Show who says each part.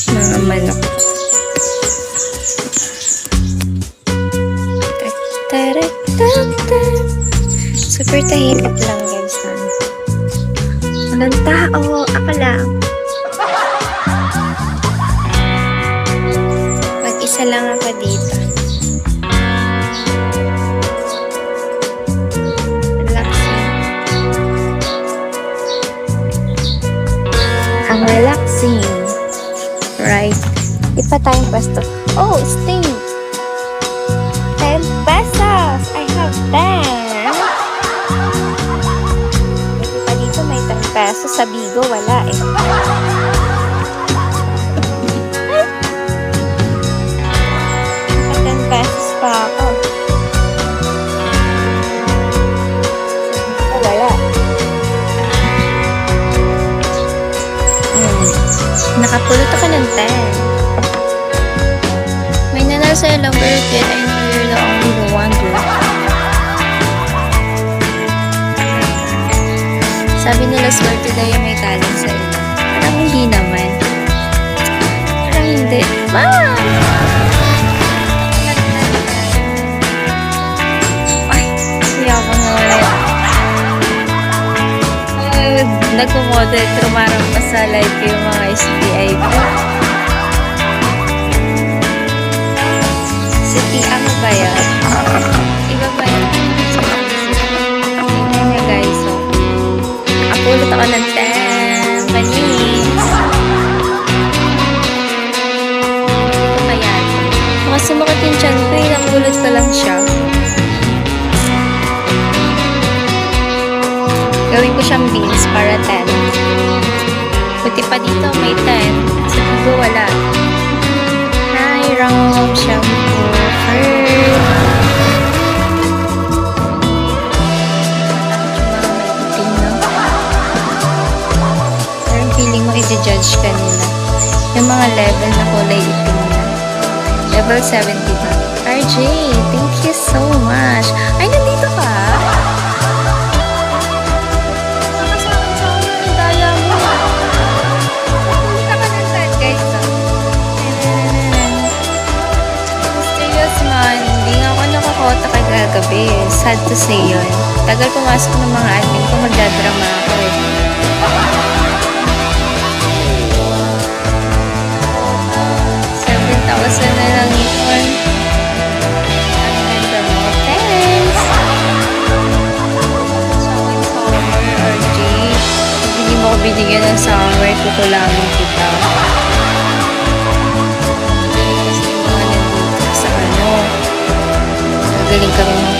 Speaker 1: Mga manok. Super tahimik lang guys. Walang tao. Ako lang. Mag-isa lang ako dito. Ang relaxing. Right. Ipa tayong pwesto. Oh, sting! 10 pesos! I have 10! Buti pa dito may 10 pesos. Sa Bigo, wala eh. May 10 pesos pa ako. Wala. Nakapulot ako ng 10. May nanalo sa'yo lang, Birgit. I know you're the only one, dude. Sabi nila, swerte daw yung may talent sa'yo. Parang hindi naman. Parang hindi. Mom! Ay, siya ako na wala. Nagkumodel, trumarang pa sa live ko yung mga SBI ko. Si Tia mo ba yan? Iba ba yan? Tingnan niya guys, so. Nakapulot ako ng 10. Panis. Ito ba yan? Mga sumakit yung tiyan ko, napulot ko lang siya. Gawin ko siyang beans para 10. Buti pa dito may 10. Sa Bigo wala. Hi, wrong shampoo. Parang feeling mo i-judge ka nila. Yung mga level na kulay itim na. Level 70 ba? RJ, thank you so much. Ay, nandito ka? Kota kagagabi. Sad to say yun. Tagal pumasok ng mga admin ko, magdadrama ako eh. $7,000 na lang yun. Ang ganda mo. Thanks! Summer or J. Hindi mo ko binigyan ng summer, kukulangin kita. Kasi mga nandito sa ano. Galing kami